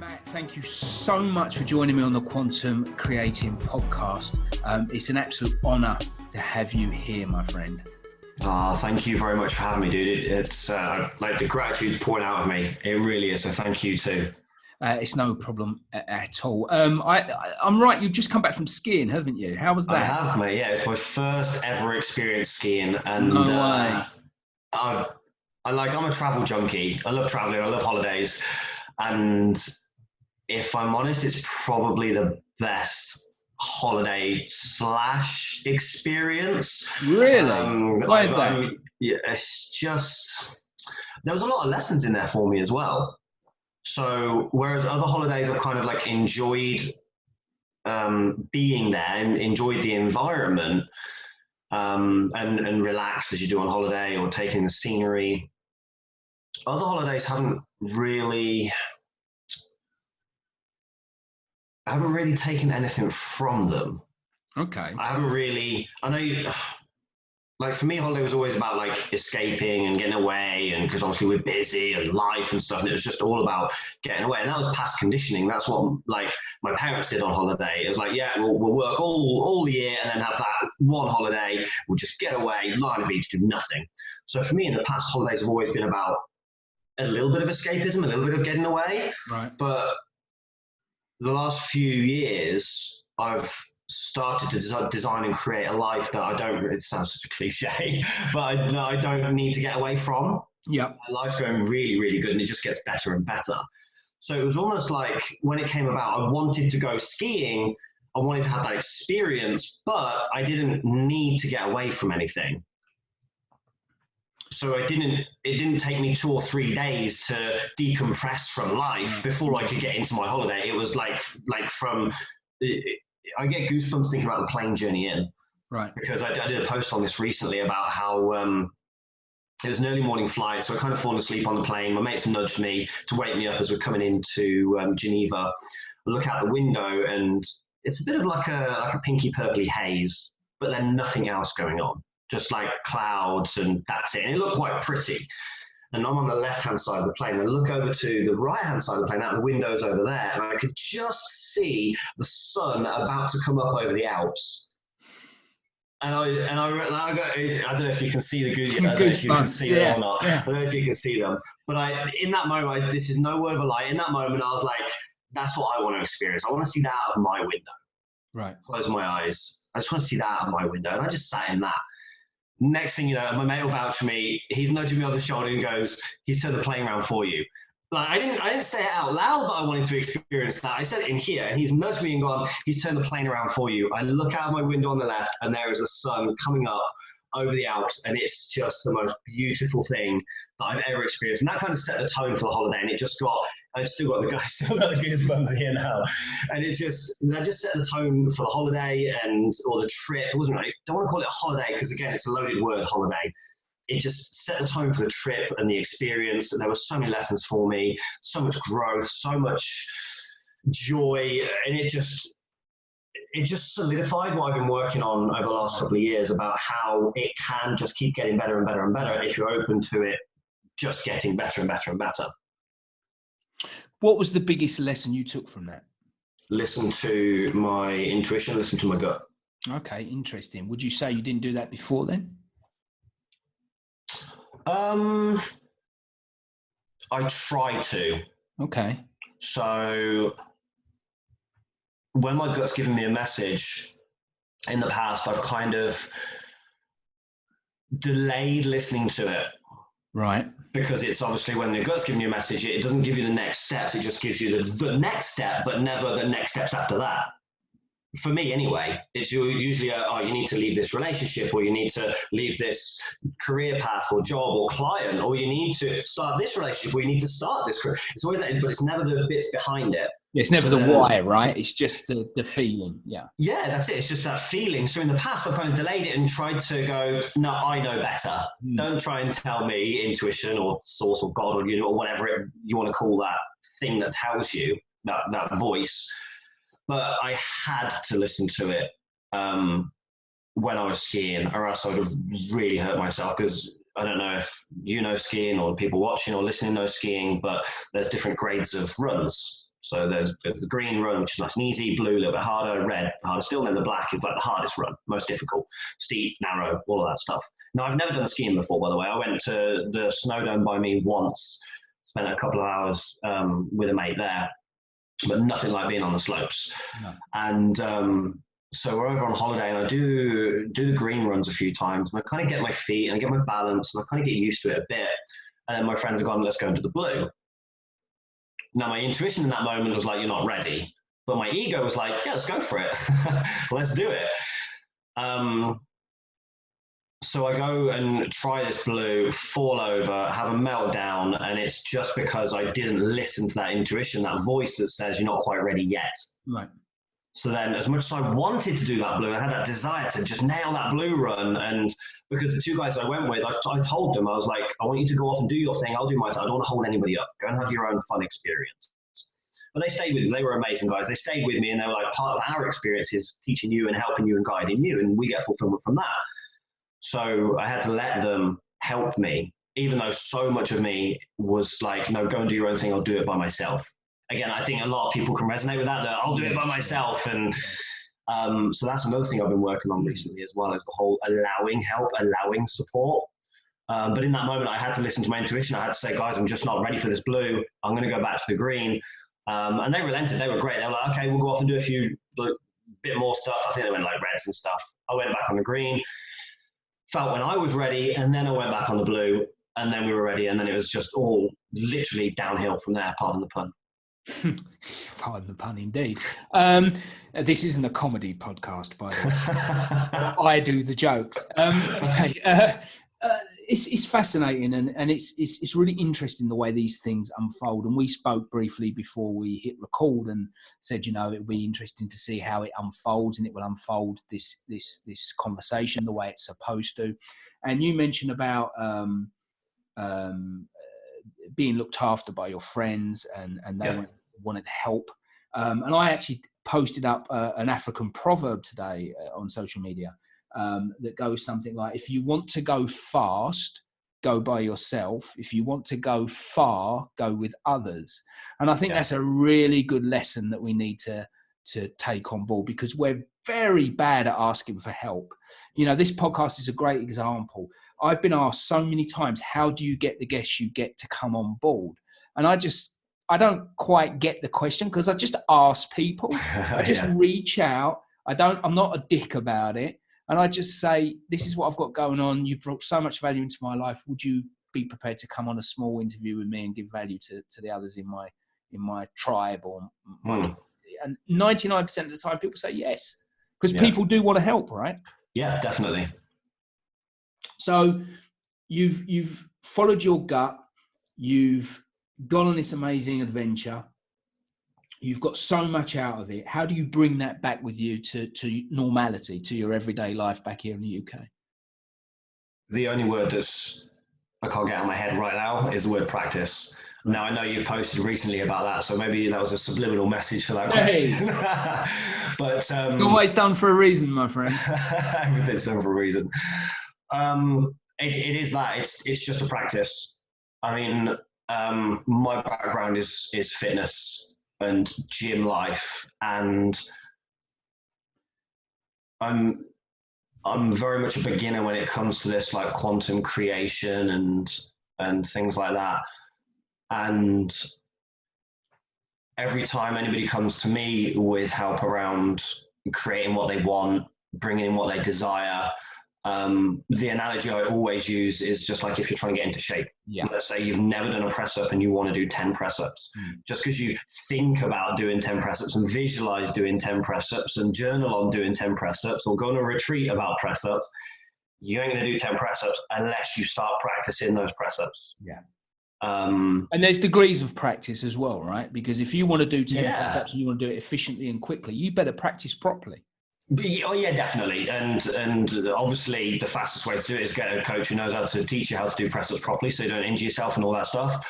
Matt, thank you so much for joining me on the Quantum Creating podcast. It's an absolute honour to have you here, my friend. Thank you very much for having me, dude. It's like the gratitude's pouring out of me. It really is. So thank you too. It's no problem at all. I'm right. You've just come back from skiing, haven't you? How was that? I have, mate. Yeah, it's my first ever experience skiing, and No way. I'm a travel junkie. I love traveling. I love holidays, and if I'm honest, it's probably the best holiday / experience. Really? Why is that? Yeah, it's just there was a lot of lessons in there for me as well. So whereas other holidays I've kind of like enjoyed being there and enjoyed the environment and relaxed as you do on holiday or taking the scenery, other holidays haven't really taken anything from them. Okay. I know like for me, holiday was always about like escaping and getting away, and because obviously we're busy and life and stuff, and it was just all about getting away. And that was past conditioning. That's what like my parents did on holiday. It was like, yeah, we'll work all the year and then have that one holiday. We'll just get away, lie on the beach, do nothing. So for me, in the past, holidays have always been about a little bit of escapism, a little bit of getting away. Right. But the last few years, I've started to design and create a life that it sounds such a cliche, but I don't need to get away from. Yeah. My life's going really, really good, and it just gets better and better. So it was almost like when it came about, I wanted to go skiing, I wanted to have that experience, but I didn't need to get away from anything. So it didn't take me 2 or 3 days to decompress from life before I could get into my holiday. It was like from I get goosebumps thinking about the plane journey in. Right. Because I did a post on this recently about how it was an early morning flight, so I kind of fallen asleep on the plane. My mates nudged me to wake me up as we're coming into Geneva. I look out the window and it's a bit of like a pinky purpley haze, but then nothing else going on. Just like clouds and that's it. And it looked quite pretty. And I'm on the left-hand side of the plane. I look over to the right-hand side of the plane, out the windows over there, and I could just see the sun about to come up over the Alps. And I don't know if you can see the goose. I don't know if you can see them or not. Yeah. I don't know if you can see them. But in that moment, this is no word of a lie. In that moment, I was like, that's what I want to experience. I want to see that out of my window. Right. Close my eyes. I just want to see that out of my window. And I just sat in that. Next thing you know, my mate will vouch for me. He's nudging me on the shoulder and goes, he's turned the plane around for you. Like I didn't say it out loud that I wanted to experience that. I said it in here, and he's nudged me and gone, he's turned the plane around for you. I look out of my window on the left, and there is the sun coming up over the Alps, and it's just the most beautiful thing that I've ever experienced. And that kind of set the tone for the holiday, and I've still got the goosebumps here now. And that just set the tone for the holiday or the trip. It wasn't really, I don't want to call it a holiday because again, it's a loaded word, holiday. It just set the tone for the trip and the experience. And there were so many lessons for me, so much growth, so much joy. And it just solidified what I've been working on over the last couple of years about how it can just keep getting better and better and better if you're open to it just getting better and better and better. What was the biggest lesson you took from that? Listen to my intuition, listen to my gut. Okay, interesting. Would you say you didn't do that before then? I try to. Okay. So when my gut's given me a message in the past, I've kind of delayed listening to it. Right. Because it's obviously when the gut's giving you a message, it doesn't give you the next steps. It just gives you the next step, but never the next steps after that. For me anyway, it's usually you need to leave this relationship, or you need to leave this career path or job or client, or you need to start this relationship, or you need to start this career. It's always that, but it's never the bits behind it. It's never the why, right? It's just the feeling. Yeah. Yeah, that's it. It's just that feeling. So in the past, I've kind of delayed it and tried to go, no, I know better. Don't try and tell me intuition or source or God or whatever you want to call that thing that tells you, that voice. But I had to listen to it when I was skiing, or else I would have really hurt myself. Because I don't know if you know skiing or people watching or listening know skiing, but there's different grades of runs. So there's the green run, which is nice and easy, blue a little bit harder, red harder still, and then the black is like the hardest run, most difficult, steep, narrow, all of that stuff. Now, I've never done skiing before, by the way. I went to the snow dome by me once, spent a couple of hours with a mate there, but nothing like being on the slopes. No. And so we're over on holiday, and I do the green runs a few times, and I kind of get my feet and I get my balance, and I kind of get used to it a bit. And then my friends have gone, let's go into the blue. Now, my intuition in that moment was like, you're not ready. But my ego was like, yeah, let's go for it. Let's do it. So I go and try this blue, fall over, have a meltdown, and it's just because I didn't listen to that intuition, that voice that says you're not quite ready yet. Right. So then, as much as I wanted to do that blue, I had that desire to just nail that blue run. And because the two guys I went with, I told them, I was like, I want you to go off and do your thing. I'll do my thing. I don't want to hold anybody up. Go and have your own fun experience. But they stayed with me. They were amazing guys. They stayed with me, and they were like, part of our experience is teaching you and helping you and guiding you. And we get fulfillment from that. So I had to let them help me, even though so much of me was like, no, go and do your own thing. I'll do it by myself. Again, I think a lot of people can resonate with that I'll do it by myself. And so that's another thing I've been working on recently as well, is the whole allowing help, allowing support. But in that moment, I had to listen to my intuition. I had to say, guys, I'm just not ready for this blue. I'm going to go back to the green. And they relented. They were great. They were like, okay, we'll go off and do a few bit more stuff. I think they went like reds and stuff. I went back on the green, felt when I was ready, and then I went back on the blue, and then we were ready. And then it was just all literally downhill from there, pardon the pun. Pardon the pun, indeed. This isn't a comedy podcast, by the way. I do the jokes. It's fascinating, and it's really interesting the way these things unfold. And we spoke briefly before we hit record and said, you know, it'll be interesting to see how it unfolds, and it will unfold this conversation the way it's supposed to. And you mentioned about being looked after by your friends, and they wanted help. And I actually posted up an African proverb today on social media that goes something like, if you want to go fast, go by yourself. If you want to go far, go with others. And I think that's a really good lesson that we need to take on board, because we're very bad at asking for help. You know, this podcast is a great example. I've been asked so many times, how do you get the guests you get to come on board? And I don't quite get the question, because I just ask people. I just reach out. I'm not a dick about it. And I just say, this is what I've got going on. You've brought so much value into my life. Would you be prepared to come on a small interview with me and give value to the others in my tribe? And 99% of the time people say yes, because people do want to help, right? Yeah, definitely. So you've followed your gut. You've gone on this amazing adventure. You've got so much out of it. How do you bring that back with you to normality, to your everyday life back here in the UK? The only word I can't get out of my head right now is the word practice. Now, I know you've posted recently about that, so maybe that was a subliminal message for that question. But always done for a reason, my friend. Everything's done for a reason. It is that. It's just a practice. I mean, my background is fitness and gym life, and I'm very much a beginner when it comes to this, like quantum creation and things like that. And every time anybody comes to me with help around creating what they want, bringing in what they desire, the analogy I always use is just like if you're trying to get into shape. Let's say you've never done a press up and you want to do 10 press ups. Just because you think about doing 10 press ups and visualize doing 10 press ups and journal on doing 10 press ups or go on a retreat about press ups, you ain't going to do 10 press ups unless you start practicing those press ups. And there's degrees of practice as well, right? Because if you want to do 10 press ups and you want to do it efficiently and quickly, you better practice properly. Oh yeah, definitely. And obviously the fastest way to do it is get a coach who knows how to teach you how to do press ups properly, so you don't injure yourself and all that stuff.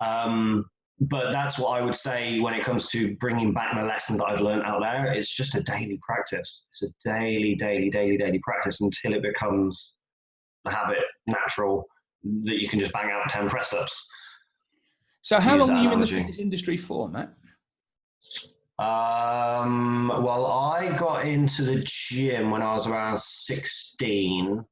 But that's what I would say when it comes to bringing back the lesson that I've learned out there. It's just a daily practice. It's a daily practice until it becomes a habit, natural, that you can just bang out 10 press ups. So how long are you in the fitness industry for, Matt? Well, I got into the gym when I was around 16,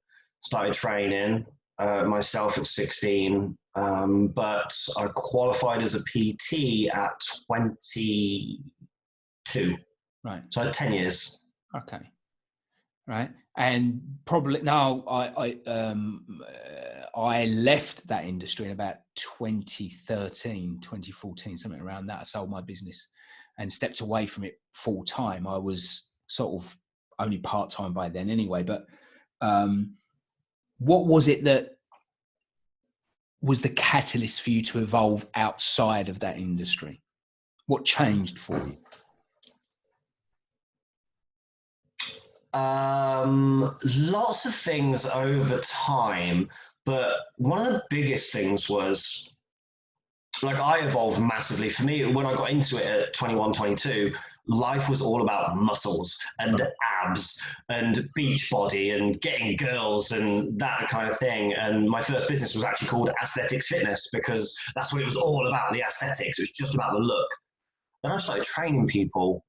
started training myself at 16, but I qualified as a PT at 22. Right. So I had 10 years. Okay. Right. And probably now I left that industry in about 2013, 2014, something around that. I sold my business and stepped away from it full time. I was sort of only part-time by then anyway, but what was it that was the catalyst for you to evolve outside of that industry? What changed for you? Lots of things over time, but one of the biggest things was, like, I evolved massively. For me, when I got into it at 21, 22, life was all about muscles and abs and beach body and getting girls and that kind of thing. And my first business was actually called Aesthetics Fitness, because that's what it was all about, the aesthetics. It was just about the look. Then I started training people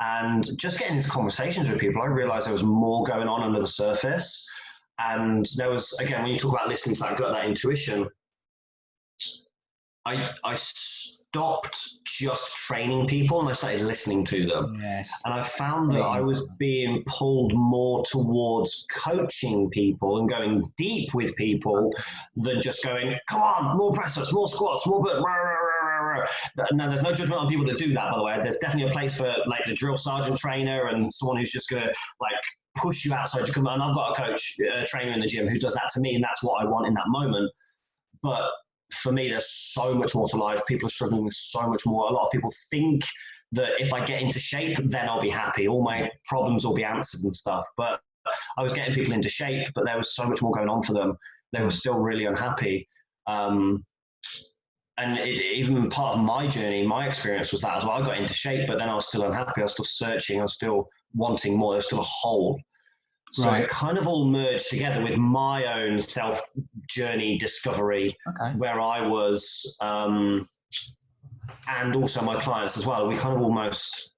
and just getting into conversations with people. I realized there was more going on under the surface. And there was, again, when you talk about listening to that gut, that intuition, I stopped just training people and I started listening to them. Yes. And I found that I was being pulled more towards coaching people and going deep with people than just going, come on, more press ups, more squats, more. Now, there's no judgment on people that do that, by the way. There's definitely a place for, like, the drill sergeant trainer and someone who's just going to, like, push you outside your comfort. And I've got a coach, trainer in the gym who does that to me, and that's what I want in that moment. But for me, there's so much more to life. People are struggling with so much more. A lot of people think that if I get into shape, then I'll be happy. All my problems will be answered and stuff. But I was getting people into shape, but there was so much more going on for them. They were still really unhappy. And even part of my journey, my experience was that as well. I got into shape, but then I was still unhappy. I was still searching. I was still wanting more. There was still a hole. So It kind of all merged together with my own self journey discovery, where I was, and also my clients as well. We kind of almost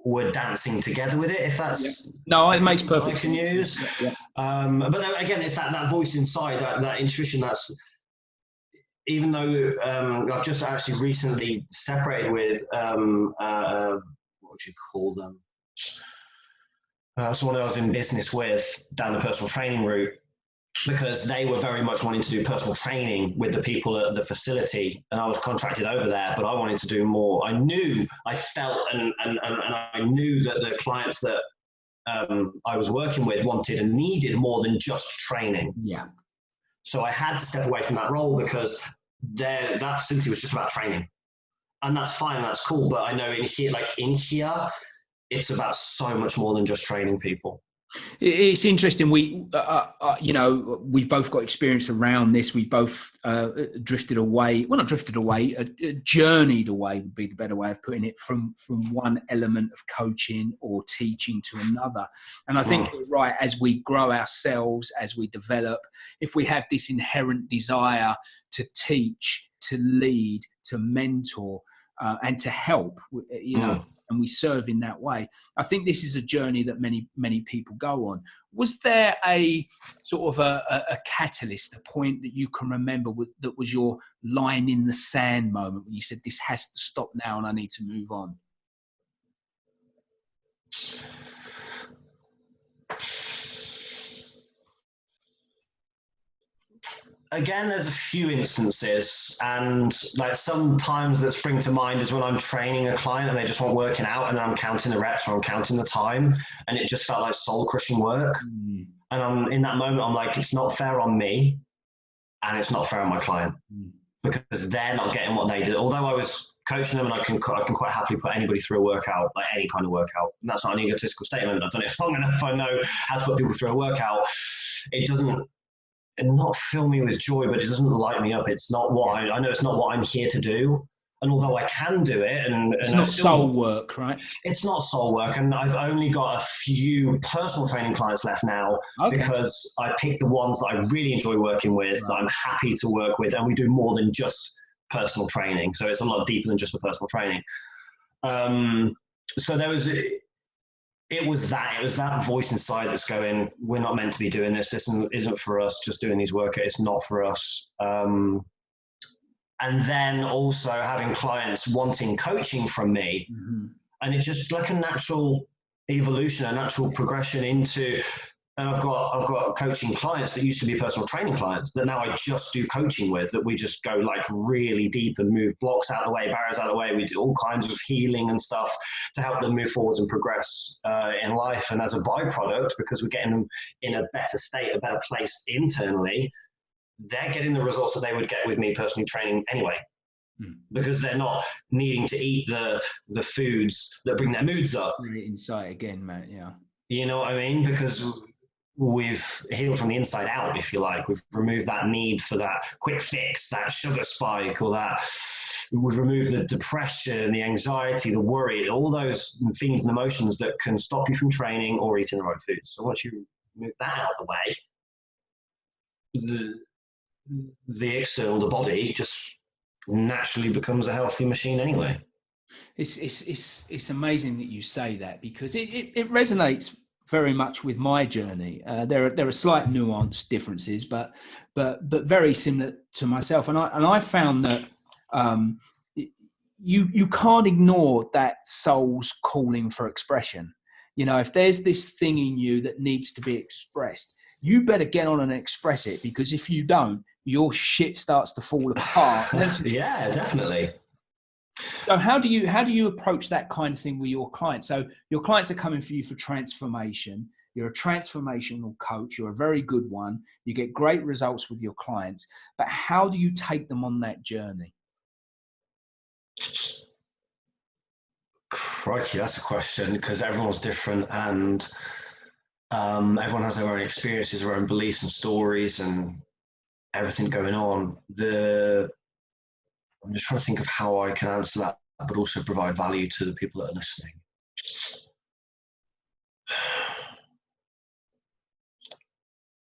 were dancing together with it, if that's no, it makes perfect sense. I can use. But then, again, it's that voice inside, that intuition. That's, even though I've just actually recently separated with what would you call them? Someone I was in business with down the personal training route, because they were very much wanting to do personal training with the people at the facility, and I was contracted over there, but I wanted to do more. I knew, I felt, and I knew that the clients that I was working with wanted and needed more than just training. Yeah. So I had to step away from that role, because that facility was just about training, and that's fine, and that's cool. But I know in here, it's about so much more than just training people. It's interesting. We, we've both got experience around this. We both drifted away. Well, not drifted away. Journeyed away would be the better way of putting it, from one element of coaching or teaching to another. And I think you're right. As we grow ourselves, as we develop, if we have this inherent desire to teach, to lead, to mentor, and to help, and we serve in that way, I think this is a journey that many people go on. Was there a sort of a catalyst, a point that you can remember that was your line in the sand moment when you said, this has to stop now and I need to move on? Again, there's a few instances, and like sometimes that spring to mind is when I'm training a client and they just want working out, and then I'm counting the reps or I'm counting the time, and it just felt like soul crushing work. And I'm in that moment, I'm like, it's not fair on me, and it's not fair on my client, because they're not getting what they did. Although I was coaching them, and I can quite happily put anybody through a workout, like any kind of workout. And that's not an egotistical statement. I've done it long enough. I know how to put people through a workout. It doesn't not fill me with joy, but it doesn't light me up. It's not what I know. It's not what I'm here to do. And although I can do it, and it's not soul work, right? It's not soul work, and I've only got a few personal training clients left now, because I picked the ones that I really enjoy working with, that I'm happy to work with, and we do more than just personal training. So it's a lot deeper than just the personal training. So it was that voice inside that's going, we're not meant to be doing this. This isn't for us. Just doing these workouts, it's not for us. And then also having clients wanting coaching from me, and it's just like a natural evolution, a natural progression into. And I've got coaching clients that used to be personal training clients that now I just do coaching with, that we just go like really deep and move blocks out of the way, barriers out of the way. We do all kinds of healing and stuff to help them move forwards and progress in life. And as a byproduct, because we're getting them in a better state, a better place internally, they're getting the results that they would get with me personally training anyway. Because they're not needing to eat the foods that bring their moods up. Insight again, Matt, yeah. You know what I mean? Because we've healed from the inside out, if you like. We've removed that need for that quick fix, that sugar spike, or that we've removed the depression, the anxiety, the worry, all those things and emotions that can stop you from training or eating the right foods. So once you move that out of the way, the external, the body, just naturally becomes a healthy machine anyway. It's amazing that you say that, because it resonates very much with my journey. There are slight nuanced differences, but very similar to myself. And I found that you can't ignore that soul's calling for expression. You know, if there's this thing in you that needs to be expressed, you better get on and express it, because if you don't, your shit starts to fall apart. Yeah, definitely. So how do you approach that kind of thing with your clients? So your clients are coming for you for transformation. You're a transformational coach. You're a very good one. You get great results with your clients. But how do you take them on that journey? Crikey, that's a question, because everyone's different, and everyone has their own experiences, their own beliefs and stories and everything going on. I'm just trying to think of how I can answer that, but also provide value to the people that are listening.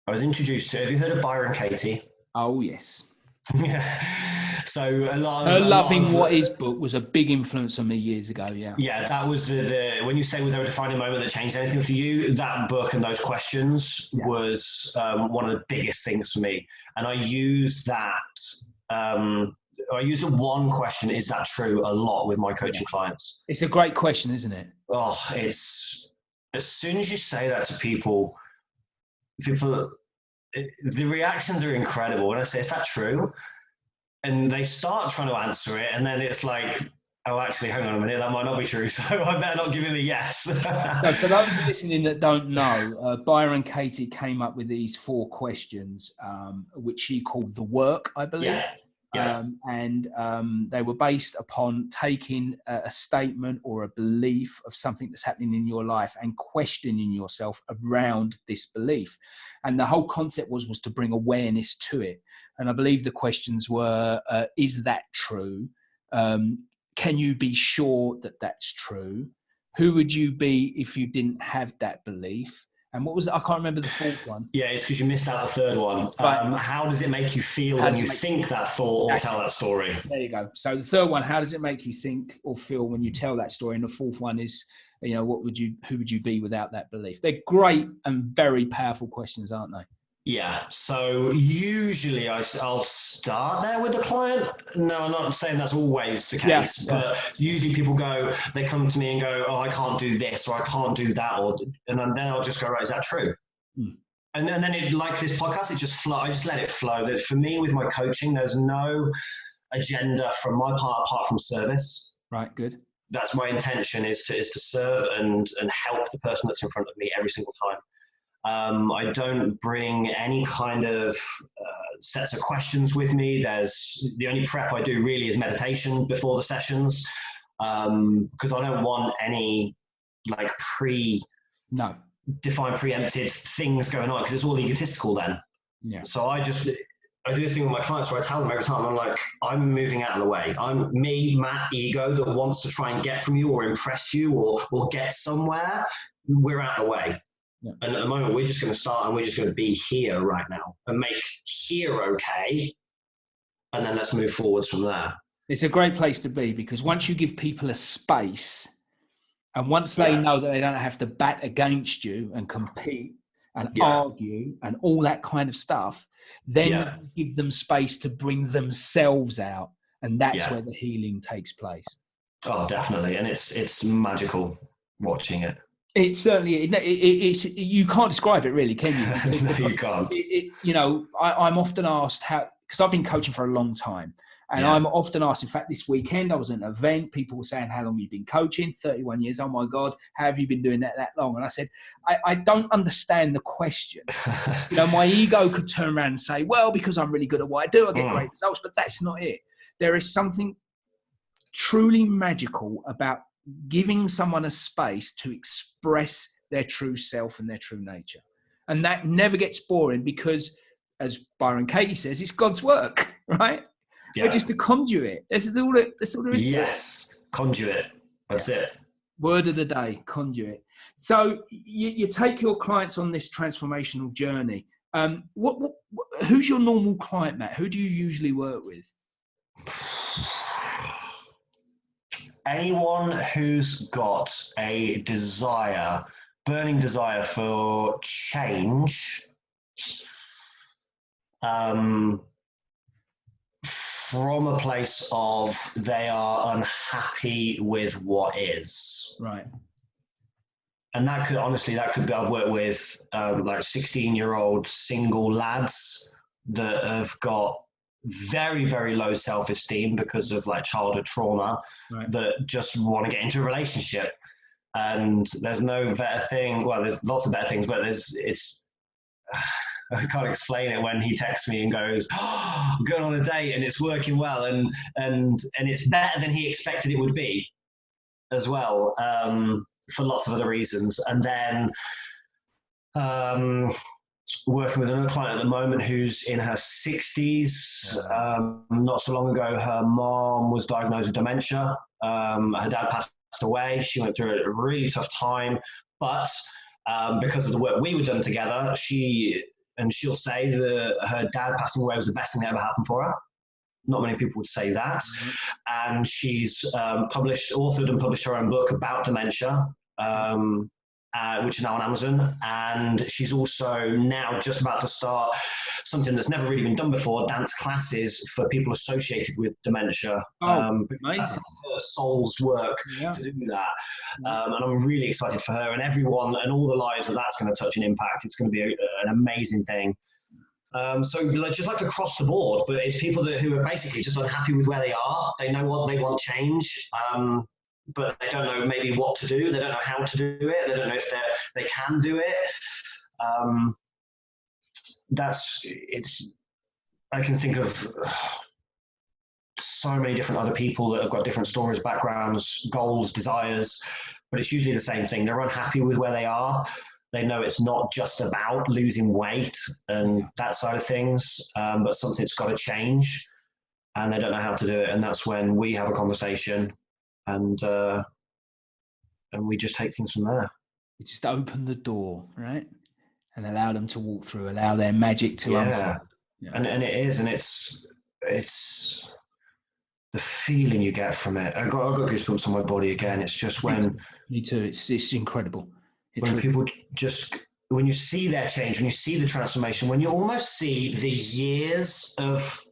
I was introduced to, have you heard of Byron Katie? Oh, yes. Yeah. So a lot of Her Loving What Is book was a big influence on me years ago. Yeah. Yeah, that was the when you say, was there a defining moment that changed anything for you? That book and those questions was one of the biggest things for me. And I use that. I use the one question, is that true, a lot with my coaching clients. It's a great question, isn't it? Oh, it's, as soon as you say that to people, the reactions are incredible. When I say, is that true? And they start trying to answer it, and then it's like, oh, actually, hang on a minute, that might not be true, so I better not give him a yes. So for those listening that don't know, Byron Katie came up with these 4 questions, which she called the work, I believe. Yeah. Yeah. And they were based upon taking a statement or a belief of something that's happening in your life and questioning yourself around this belief. And the whole concept was to bring awareness to it. And I believe the questions were, is that true? Can you be sure that that's true? Who would you be if you didn't have that belief? And what was it? I can't remember the 4th one. Yeah, it's because you missed out the 3rd one. Right. How does it make you feel when you think that thought or tell that story? There you go. So the 3rd one, how does it make you think or feel when you tell that story? And the 4th one is, you know, who would you be without that belief? They're great and very powerful questions, aren't they? Yeah. So usually I'll start there with the client. No, I'm not saying that's always the case, but usually people they come to me and go, oh, I can't do this, or I can't do that, and then I'll just go, right, is that true? And then it, like this podcast, it just flow. I just let it flow. That for me, with my coaching, there's no agenda from my part apart from service. Right. Good. That's my intention, is to serve and help the person that's in front of me every single time. I don't bring any kind of sets of questions with me. The only prep I do really is meditation before the sessions, because I don't want any like defined preempted things going on, because it's all egotistical then. Yeah. So I do a thing with my clients where I tell them every time, I'm like, I'm moving out of the way. I'm me, Matt, ego that wants to try and get from you or impress you or get somewhere. We're out of the way. Yeah. And at the moment, we're just going to start and we're just going to be here right now and make here okay. And then let's move forwards from there. It's a great place to be, because once you give people a space, and once they know that they don't have to bat against you and compete and argue and all that kind of stuff, then you give them space to bring themselves out. And that's where the healing takes place. Oh, definitely. And it's magical watching it. It's certainly, it's you can't describe it really, can you? No, you can't. You know, I'm often asked how, because I've been coaching for a long time, and I'm often asked, in fact, this weekend I was at an event, people were saying, how long have you been coaching? 31 years. Oh my God, how have you been doing that long? And I said, I don't understand the question. You know, my ego could turn around and say, well, because I'm really good at what I do, I get great results, but that's not it. There is something truly magical about giving someone a space to express their true self and their true nature. And that never gets boring, because, as Byron Katie says, it's God's work, right? Yeah. We're just a conduit. That's all there is to it. Yes, conduit. That's it. Word of the day, conduit. So you take your clients on this transformational journey. Who's your normal client, Matt? Who do you usually work with? Anyone who's got a desire, burning desire for change, from a place of they are unhappy with what is. Right. And that could be, I've worked with like 16-year-old single lads that have got very, very low self-esteem because of like childhood trauma, that just want to get into a relationship. And there's no better thing. Well, there's lots of better things, but I can't explain it when he texts me and goes, oh, I'm going on a date and it's working well, and it's better than he expected it would be as well, for lots of other reasons. And then working with another client at the moment who's in her 60s. Not so long ago, her mom was diagnosed with dementia. Her dad passed away. She went through a really tough time, but because of the work we were done together, she'll say that her dad passing away was the best thing that ever happened for her. Not many people would say that. And she's authored and published her own book about dementia, which is now on Amazon. And she's also now just about to start something that's never really been done before, dance classes for people associated with dementia. That's her soul's work to do that. And I'm really excited for her and everyone and all the lives that that's going to touch and impact. It's going to be an amazing thing. So just like across the board, but it's people who are basically just unhappy with where they are. They know what they want change, but they don't know maybe what to do. They don't know how to do it. They don't know if they can do it. I can think of so many different other people that have got different stories, backgrounds, goals, desires, but it's usually the same thing. They're unhappy with where they are. They know it's not just about losing weight and that side of things, but something's got to change, and they don't know how to do it. And that's when we have a conversation, and we just take things from there. You just open the door, right, and allow them to walk through, allow their magic to unfold. Yeah. And it is, and it's the feeling you get from it. I got goosebumps on my body again. It's just when me too. It's incredible. When people when you see their change, when you see the transformation, when you almost see the years of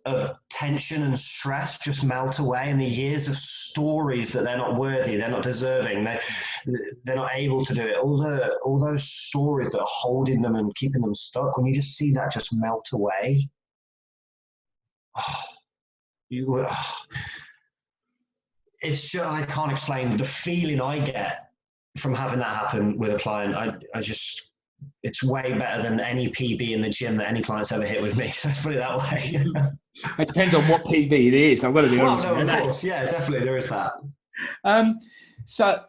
tension and stress just melt away, and the years of stories that they're not worthy, they're not deserving, they're not able to do it, all those stories that are holding them and keeping them stuck, when you just see that just melt away, it's just, I can't explain the feeling I get from having that happen with a client. I just, it's way better than any PB in the gym that any client's ever hit with me. Let's put it that way. It depends on what PB it is. I've got to be honest. No, of course. Yeah, definitely. There is that. So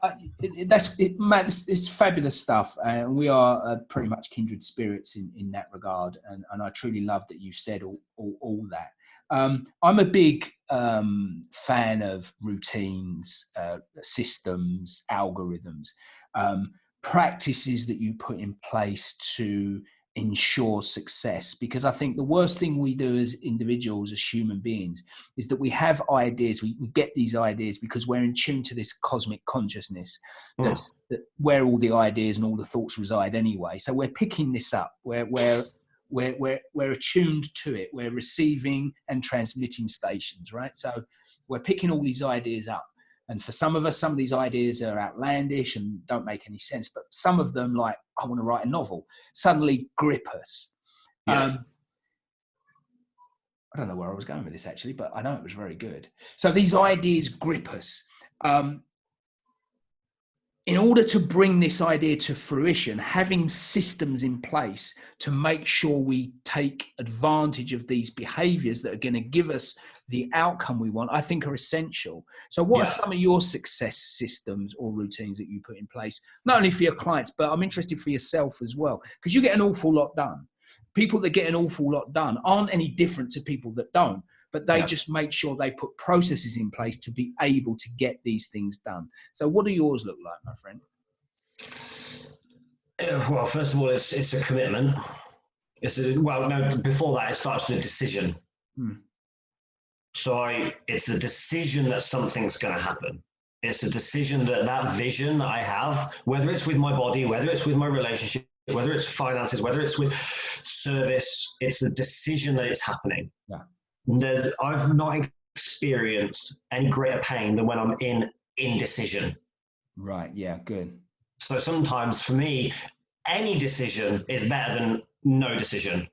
Matt, it's fabulous stuff. And we are pretty much kindred spirits in that regard. And I truly love that you've said all that. I'm a big fan of routines, systems, algorithms, practices that you put in place to ensures success, because I think the worst thing we do as individuals, as human beings, is that we have ideas, we get these ideas because we're in tune to this cosmic consciousness that's where all the ideas and all the thoughts reside anyway. So we're picking this up, we're attuned to it, we're receiving and transmitting stations, right? So we're picking all these ideas up. And for some of us, some of these ideas are outlandish and don't make any sense. But some of them, like, I want to write a novel, suddenly grip us. I don't know where I was going with this, actually, but I know it was very good. So these ideas grip us. In order to bring this idea to fruition, having systems in place to make sure we take advantage of these behaviors that are going to give us the outcome we want, I think are essential. So what are some of your success systems or routines that you put in place, not only for your clients, but I'm interested for yourself as well, because you get an awful lot done. People that get an awful lot done aren't any different to people that don't, but they just make sure they put processes in place to be able to get these things done. So what do yours look like, my friend? Well, first of all, it's a commitment. Before that, it starts with a decision. So it's a decision that something's going to happen. It's a decision that vision that I have, whether it's with my body, whether it's with my relationship, whether it's finances, whether it's with service, it's a decision that it's happening. That I've not experienced any greater pain than when I'm in indecision. Right. Yeah. Good. So sometimes for me, any decision is better than no decision.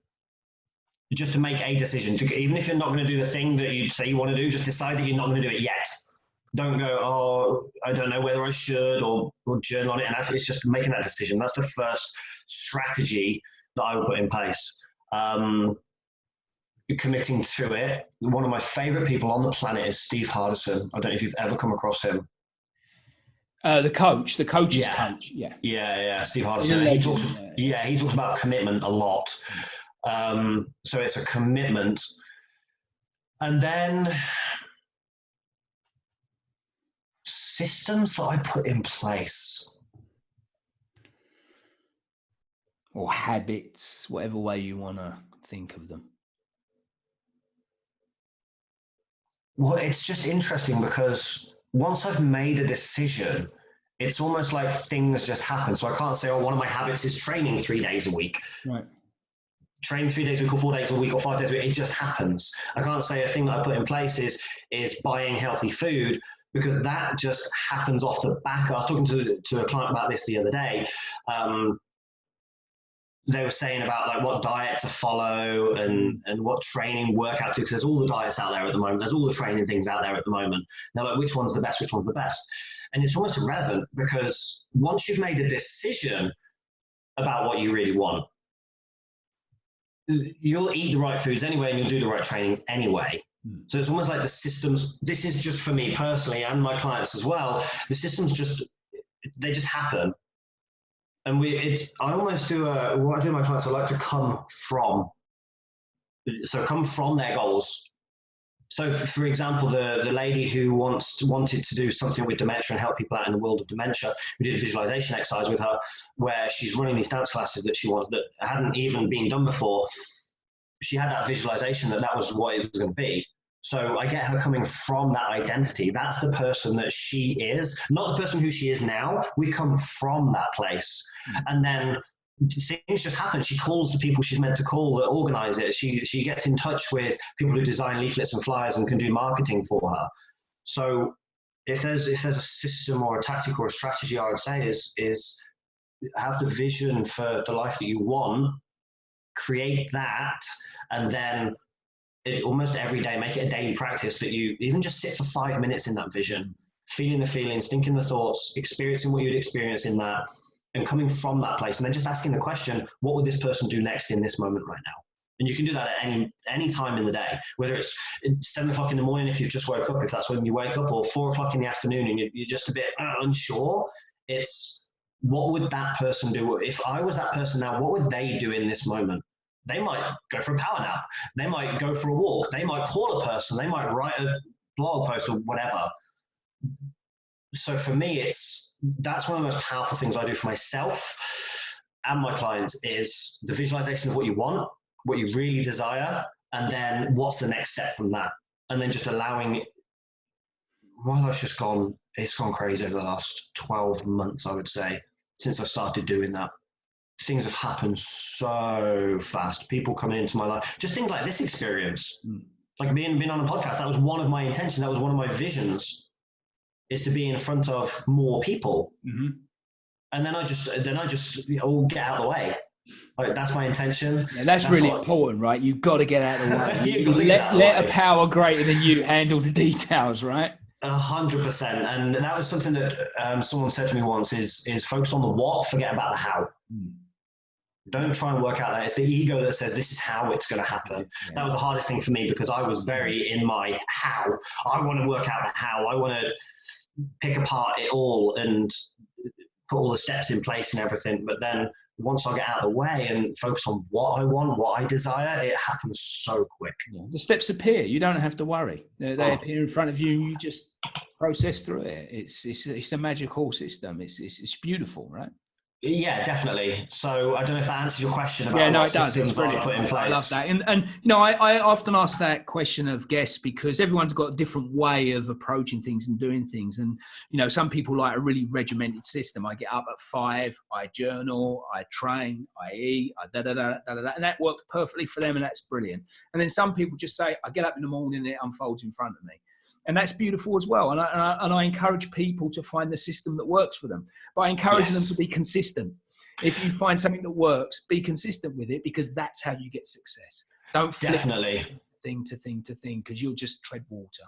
Just to make a decision, even if you're not going to do the thing that you say you want to do, just decide that you're not going to do it yet. Don't go, oh, I don't know whether I should, or journal on it. And actually, it's just making that decision. That's the first strategy that I would put in place. Committing to it. One of my favorite people on the planet is Steve Hardison. I don't know if you've ever come across him. The coach's coach. Yeah. Steve Hardison. He talks about commitment a lot. So it's a commitment. And then systems that I put in place. Or habits, whatever way you want to think of them. Well, it's just interesting because once I've made a decision, it's almost like things just happen. So I can't say, one of my habits is training 3 days a week. Right. Train 3 days a week or 4 days a week or 5 days a week. It just happens. I can't say a thing that I put in place is buying healthy food, because that just happens off the back. I was talking to a client about this the other day. They were saying about like what diet to follow and what training workout to, because there's all the diets out there at the moment. There's all the training things out there at the moment. They're like, which one's the best? Which one's the best? And it's almost irrelevant, because once you've made a decision about what you really want, you'll eat the right foods anyway, and you'll do the right training anyway. So it's almost like the systems, this is just for me personally and my clients as well, the systems they just happen. And I almost do what I do with my clients, I like to come from their goals. So for example, the lady who wanted to do something with dementia and help people out in the world of dementia, we did a visualization exercise with her where she's running these dance classes that she wants, that hadn't even been done before. She had that visualization that was what it was going to be. So I get her coming from that identity. That's the person that she is, not the person who she is now. We come from that place. And then things just happen. She calls the people she's meant to call that organize it. She gets in touch with people who design leaflets and flyers and can do marketing for her. So if there's a system or a tactic or a strategy, I would say is have the vision for the life that you want, create that, and then almost every day, make it a daily practice that you even just sit for 5 minutes in that vision, feeling the feelings, thinking the thoughts, experiencing what you'd experience in that, and coming from that place, and then just asking the question, what would this person do next in this moment right now? And you can do that at any time in the day, whether it's 7 o'clock in the morning if you've just woke up, if that's when you wake up, or 4 o'clock in the afternoon and you're just a bit unsure. It's what would that person do? If I was that person now, what would they do in this moment? They might go for a power nap. They might go for a walk. They might call a person. They might write a blog post or whatever. So for me, that's one of the most powerful things I do for myself. and my clients is the visualization of what you want, what you really desire, and then what's the next step from that. And then just allowing, my life's just gone, it's gone crazy over the last 12 months, I would say, since I started doing that. Things have happened so fast. People coming into my life, just things like this experience, like being on a podcast. That was one of my intentions. That was one of my visions, is to be in front of more people. Mm-hmm. And then I just get out of the way. Like, that's my intention. Yeah, that's really important, right? You've got to get out of the way. you let a power greater than you handle the details, right? 100%. And that was something that someone said to me once, is focus on the what, forget about the how. Don't try and work out that. It's the ego that says this is how it's going to happen. Yeah. That was the hardest thing for me, because I was very in my how. I want to work out the how. I want to pick apart it all and put all the steps in place and everything. But then once I get out of the way and focus on what I want, what I desire, it happens so quick. Yeah. The steps appear. You don't have to worry. They appear in front of you, and you just process through it. It's a magical system. It's beautiful, right? Yeah, definitely. So I don't know if that answers your question about no, it does. It's brilliant. Put in place. I love that. And I often ask that question of guests, because everyone's got a different way of approaching things and doing things. And, some people like a really regimented system. I get up at 5, I journal, I train, I eat, and that works perfectly for them, and that's brilliant. And then some people just say, I get up in the morning and it unfolds in front of me. And that's beautiful as well. And I encourage people to find the system that works for them. But I encourage them to be consistent. If you find something that works, be consistent with it, because that's how you get success. Don't flip thing to thing to thing, because you'll just tread water.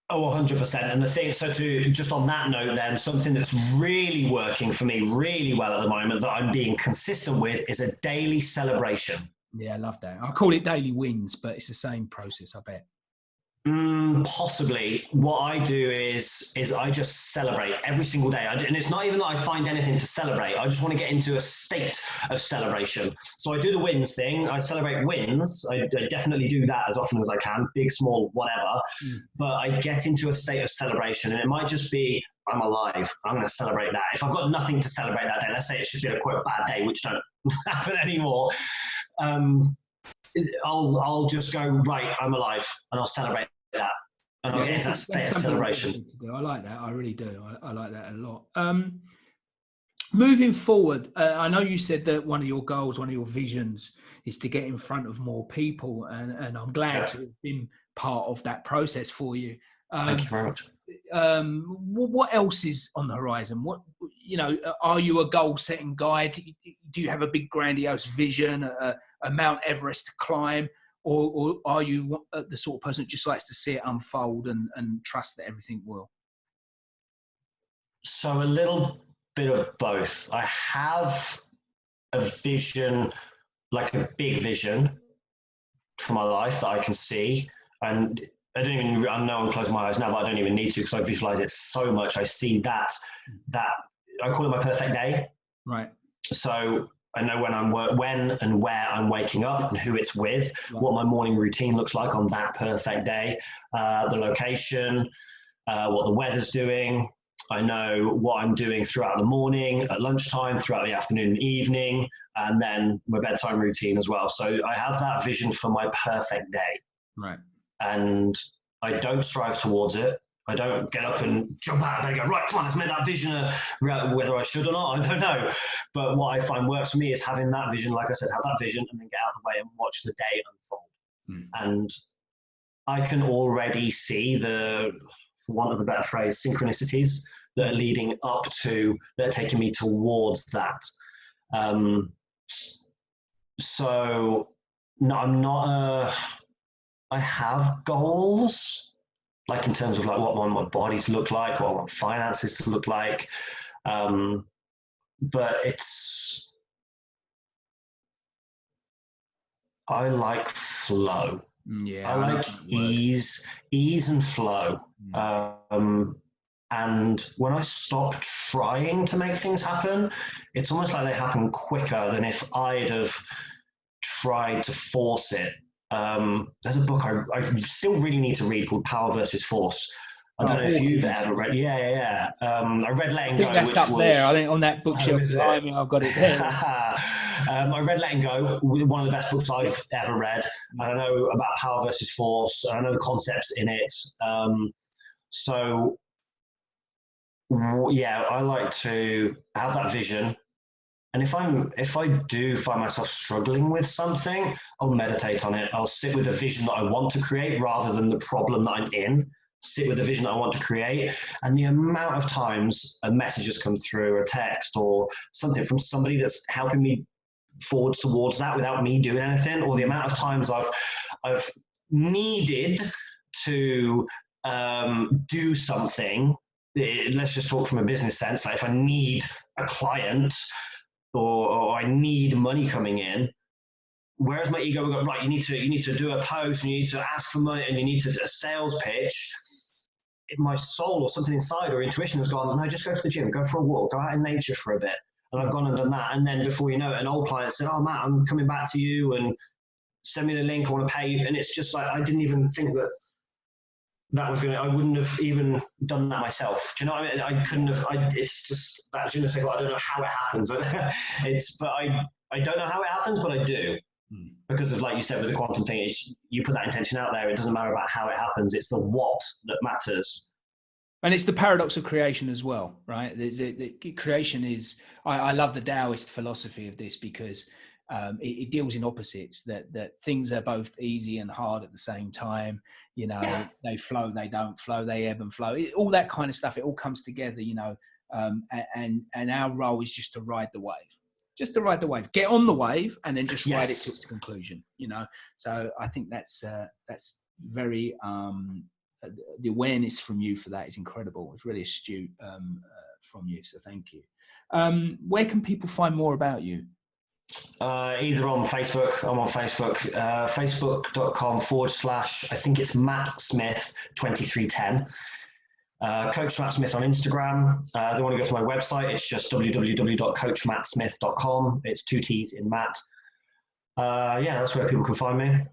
Oh, 100%. And the thing, so to just on that note then, something that's really working for me really well at the moment that I'm being consistent with is a daily celebration. Yeah, I love that. I call it daily wins, but it's the same process, I bet. Possibly. What I do is I just celebrate every single day. And it's not even that I find anything to celebrate. I just want to get into a state of celebration. So I do the wins thing. I celebrate wins. I definitely do that as often as I can, big, small, whatever. But I get into a state of celebration, and it might just be, I'm alive. I'm going to celebrate that. If I've got nothing to celebrate that day, let's say it's just been a quite bad day, which don't happen anymore. I'll just go, right, I'm alive, and I'll celebrate that. And I'll get into that state of celebration. I like that. I really do. I like that a lot. Moving forward, I know you said that one of your goals, one of your visions is to get in front of more people. And I'm glad to have been part of that process for you. Thank you very much. What else is on the horizon? Are you a goal-setting guy? Do you have a big grandiose vision, a Mount Everest to climb, or are you the sort of person that just likes to see it unfold and trust that everything will? So a little bit of both. I have a vision, like a big vision for my life that I can see, and I know I'm closing my eyes now, but I don't even need to, because I visualize it so much. I see that I call it my perfect day. Right. So I know when and where I'm waking up and who it's with, what my morning routine looks like on that perfect day, the location, what the weather's doing. I know what I'm doing throughout the morning, at lunchtime, throughout the afternoon and evening, and then my bedtime routine as well. So I have that vision for my perfect day. Right. And I don't strive towards it. I don't get up and jump out of bed and go, right, come on, let's make that vision. Whether I should or not, I don't know. But what I find works for me is having that vision, like I said, have that vision and then get out of the way and watch the day unfold. And I can already see for want of a better phrase, synchronicities that are leading up to, that are taking me towards that. So no, I'm not I have goals, like in terms of like what I want my body to look like, what I want finances to look like. But I like flow. Yeah, I like ease and flow. And when I stop trying to make things happen, it's almost like they happen quicker than if I'd have tried to force it. There's a book I still really need to read called Power versus Force. I don't know if you've ever read. I read Letting Go. That's up there. I think on that bookshelf behind me, I've got it there. I read Letting Go, one of the best books I've ever read. And I know about power versus force. And I know the concepts in it. So yeah, I like to have that vision. And if I do find myself struggling with something, I'll meditate on it. I'll sit with the vision that I want to create rather than the problem that I'm in. Sit with the vision that I want to create. And the amount of times a message has come through, a text or something from somebody that's helping me forward towards that without me doing anything, or the amount of times I've needed to do something. Let's just talk from a business sense. Like if I need a client, or I need money coming in, whereas my ego got, right, you need to do a post and you need to ask for money and you need to do a sales pitch. My soul or something inside or intuition has gone, no, just go to the gym, go for a walk, go out in nature for a bit. And I've gone and done that. And then before you know it, an old client said, oh, Matt, I'm coming back to you and send me the link, I want to pay you. And it's just like, I didn't even think that was going to, I wouldn't have even done that myself. Do you know what I mean? I couldn't have, it's just, that's, I don't know how it happens. But I don't know how it happens, but I do. Because of, like you said, with the quantum thing, you put that intention out there. It doesn't matter about how it happens. It's the what that matters. And it's the paradox of creation as well, right? Creation is, I love the Taoist philosophy of this because it deals in opposites, that things are both easy and hard at the same time. You know, they flow, they don't flow, they ebb and flow, all that kind of stuff. It all comes together, you know, and our role is just to ride the wave. Just to ride the wave, get on the wave, and then just ride it to its conclusion. You know, so I think that's very the awareness from you for that is incredible. It's really astute from you. So thank you. Where can people find more about you? Either on Facebook. I'm on Facebook. Facebook.com/ I think it's Matt Smith 2310. Coach Matt Smith on Instagram. They want to go to my website. It's just www.coachmattsmith.com. It's 2 T's in Matt. Yeah, that's where people can find me.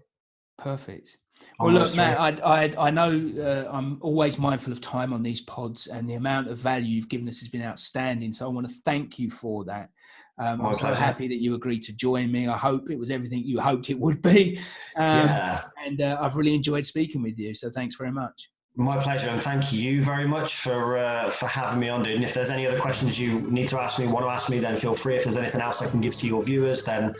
Perfect. Well, look, Matt, I know I'm always mindful of time on these pods, and the amount of value you've given us has been outstanding. So I want to thank you for that. I'm so happy that you agreed to join me. I hope it was everything you hoped it would be. And I've really enjoyed speaking with you. So thanks very much. My pleasure, and thank you very much for having me on, dude. And if there's any other questions you need to ask me, want to ask me, then feel free. If there's anything else I can give to your viewers, then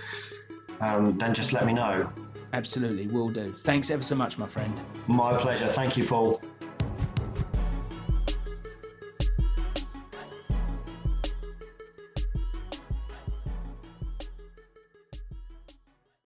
just let me know. Absolutely, will do. Thanks ever so much, my friend. My pleasure. Thank you, Paul.